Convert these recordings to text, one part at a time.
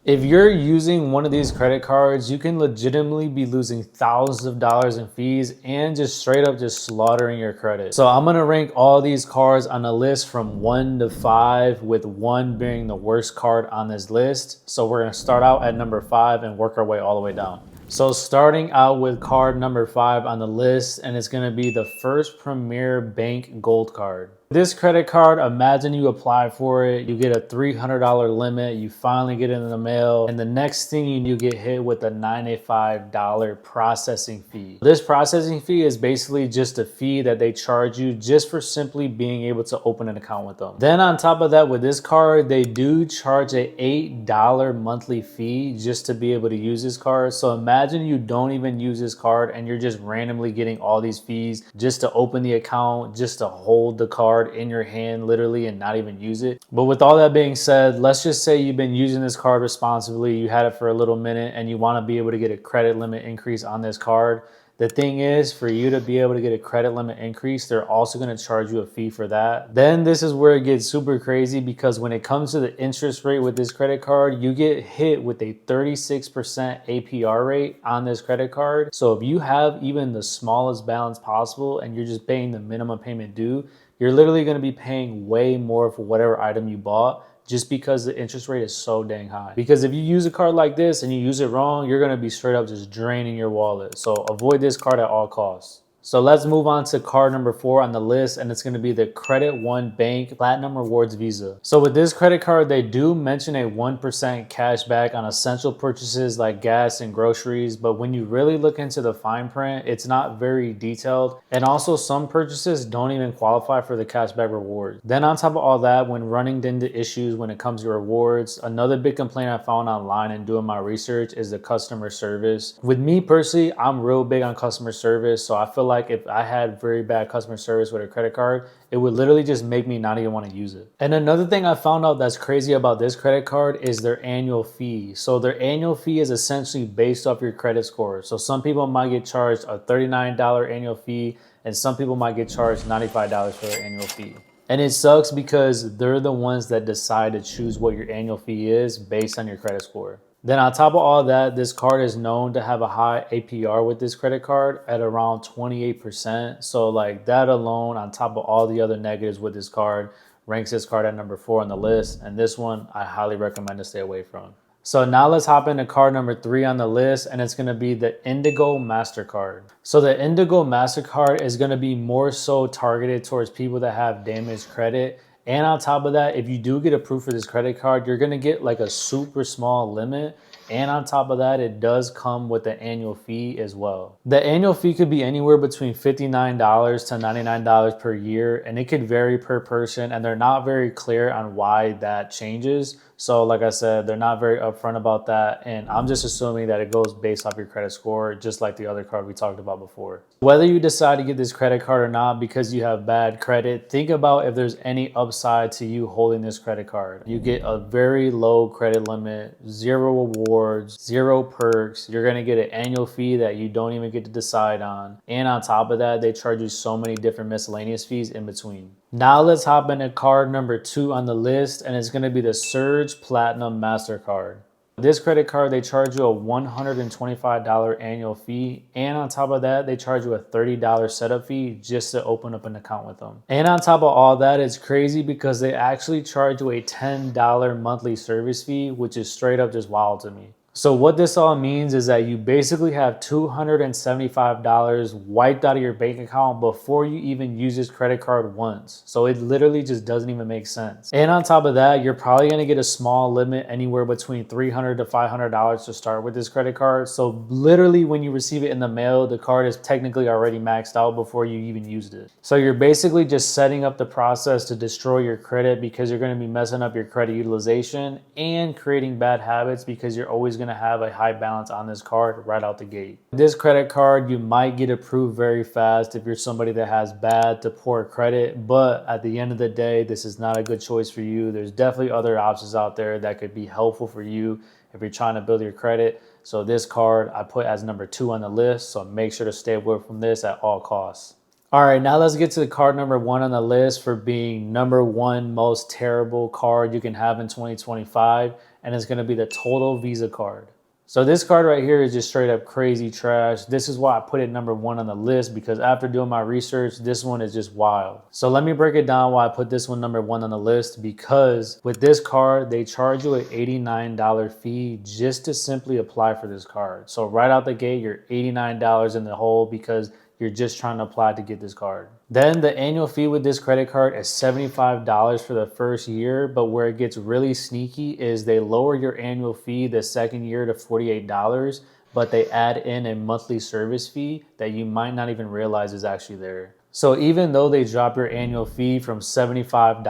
If you're using one of these credit cards, you can legitimately be losing thousands of dollars in fees and just straight up just slaughtering your credit. So I'm gonna rank all these cards on a list from 1 to 5, with 1 being the worst card on this list. So we're gonna start out at number 5 and work our way all the way down. So starting out with card number 5 on the list, and it's gonna be the First Premier Bank Gold Card. This credit card, imagine you apply for it, you get a $300 limit, you finally get it in the mail, and the next thing you get hit with a $95 processing fee. This processing fee is basically just a fee that they charge you just for simply being able to open an account with them. Then on top of that, with this card, they do charge a $8 monthly fee just to be able to use this card. So imagine you don't even use this card and you're just randomly getting all these fees just to open the account, just to hold the card in your hand literally and not even use it. But with all that being said, let's just say you've been using this card responsibly, you had it for a little minute, and you want to be able to get a credit limit increase on this card. The thing is, for you to be able to get a credit limit increase, they're also going to charge you a fee for that. Then this is where it gets super crazy, because when it comes to the interest rate with this credit card, you get hit with a 36% APR rate on this credit card. So if you have even the smallest balance possible and you're just paying the minimum payment due, you're literally going to be paying way more for whatever item you bought, just because the interest rate is so dang high. Because if you use a card like this and you use it wrong, you're gonna be straight up just draining your wallet. So avoid this card at all costs. So let's move on to card number 4 on the list, and it's gonna be the Credit One Bank Platinum Rewards Visa. So with this credit card, they do mention a 1% cash back on essential purchases like gas and groceries, but when you really look into the fine print, it's not very detailed. And also some purchases don't even qualify for the cashback rewards. Then on top of all that, when running into issues when it comes to rewards, another big complaint I found online and doing my research is the customer service. With me personally, I'm real big on customer service, so I feel like if I had very bad customer service with a credit card, it would literally just make me not even want to use it. And another thing I found out that's crazy about this credit card is their annual fee. So their annual fee is essentially based off your credit score. So some people might get charged a $39 annual fee, and some people might get charged $95 for their annual fee. And it sucks because they're the ones that decide to choose what your annual fee is based on your credit score. Then on top of all that, this card is known to have a high APR with this credit card at around 28%. So like that alone, on top of all the other negatives with this card, ranks this card at number 4 on the list. And this one I highly recommend to stay away from. So now let's hop into card number 3 on the list, and it's gonna be the Indigo Mastercard. So the Indigo Mastercard is gonna be more so targeted towards people that have damaged credit. And on top of that, if you do get approved for this credit card, you're gonna get like a super small limit. And on top of that, it does come with the annual fee as well. The annual fee could be anywhere between $59 to $99 per year, and it could vary per person, and they're not very clear on why that changes. So like I said, they're not very upfront about that, and I'm just assuming that it goes based off your credit score, just like the other card we talked about before. Whether you decide to get this credit card or not because you have bad credit, think about if there's any upside to you holding this credit card. You get a very low credit limit, 0 rewards, 0 perks. You're gonna get an annual fee that you don't even get to decide on. And on top of that, they charge you so many different miscellaneous fees in between. Now let's hop into card number 2 on the list, and it's gonna be the Surge Platinum Mastercard. This credit card, they charge you a $125 annual fee, and on top of that, they charge you a $30 setup fee just to open up an account with them. And on top of all that, it's crazy because they actually charge you a $10 monthly service fee, which is straight up just wild to me. So what this all means is that you basically have $275 wiped out of your bank account before you even use this credit card once. So it literally just doesn't even make sense. And on top of that, you're probably gonna get a small limit anywhere between $300 to $500 to start with this credit card. So literally when you receive it in the mail, the card is technically already maxed out before you even used it. So you're basically just setting up the process to destroy your credit, because you're gonna be messing up your credit utilization and creating bad habits, because you're always gonna have a high balance on this card right out the gate. This credit card, you might get approved very fast if you're somebody that has bad to poor credit, but at the end of the day, this is not a good choice for you. There's definitely other options out there that could be helpful for you if you're trying to build your credit. So this card I put as number 2 on the list, so make sure to stay away from this at all costs. All right, now let's get to the card number 1 on the list for being number 1 most terrible card you can have in 2025. and it's gonna be the total Visa card. So this card right here is just straight up crazy trash. This is why I put it number 1 on the list, because after doing my research, this one is just wild. So let me break it down why I put this one number 1 on the list, because with this card, they charge you an $89 fee just to simply apply for this card. So right out the gate, you're $89 in the hole because you're just trying to apply to get this card. Then the annual fee with this credit card is $75 for the first year, but where it gets really sneaky is they lower your annual fee the second year to $48, but they add in a monthly service fee that you might not even realize is actually there. So even though they drop your annual fee from $75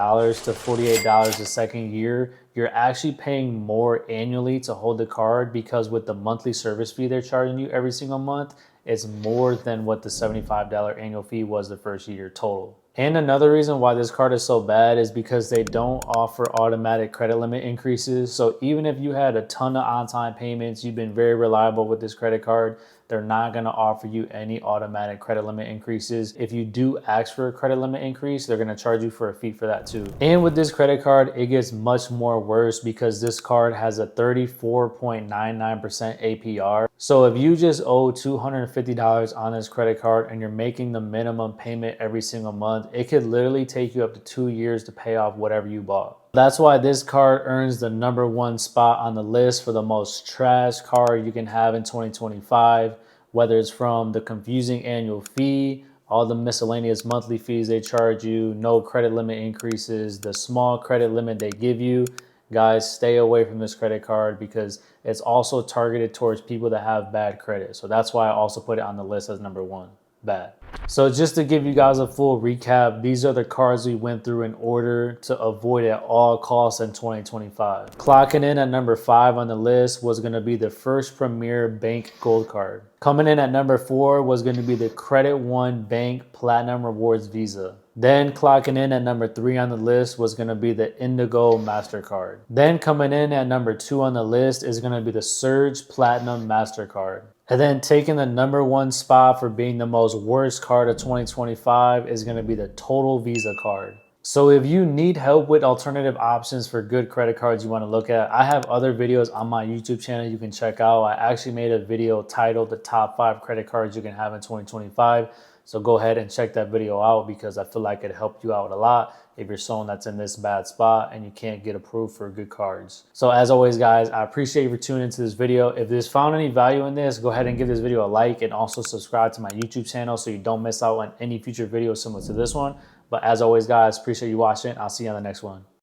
to $48 the second year, you're actually paying more annually to hold the card, because with the monthly service fee they're charging you every single month, it's more than what the $75 annual fee was the first year total. And another reason why this card is so bad is because they don't offer automatic credit limit increases. So even if you had a ton of on-time payments, you've been very reliable with this credit card, they're not gonna offer you any automatic credit limit increases. If you do ask for a credit limit increase, they're gonna charge you for a fee for that too. And with this credit card, it gets much more worse because this card has a 34.99% APR. So if you just owe $250 on this credit card and you're making the minimum payment every single month, it could literally take you up to 2 years to pay off whatever you bought. That's why this card earns the number 1 spot on the list for the most trash card you can have in 2025, whether it's from the confusing annual fee, all the miscellaneous monthly fees they charge you, no credit limit increases, the small credit limit they give you. Guys, stay away from this credit card because it's also targeted towards people that have bad credit. So that's why I also put it on the list as number 1, bad. So just to give you guys a full recap, these are the cards we went through in order to avoid at all costs in 2025. Clocking in at number 5 on the list was going to be the First Premier Bank Gold Card. Coming in at number 4 was going to be the Credit One Bank Platinum Rewards Visa. Then clocking in at number 3 on the list was going to be the Indigo Mastercard. Then coming in at number 2 on the list is going to be the Surge Platinum Mastercard. And then taking the number 1 spot for being the most worst card of 2025 is going to be the Total Visa card. So if you need help with alternative options for good credit cards you want to look at, I have other videos on my YouTube channel you can check out. I actually made a video titled the top 5 credit cards you can have in 2025. So go ahead and check that video out because I feel like it helped you out a lot if you're someone that's in this bad spot and you can't get approved for good cards. So as always, guys, I appreciate you for tuning into this video. If there's found any value in this, go ahead and give this video a like and also subscribe to my YouTube channel so you don't miss out on any future videos similar to this one. But as always, guys, appreciate you watching. I'll see you on the next one.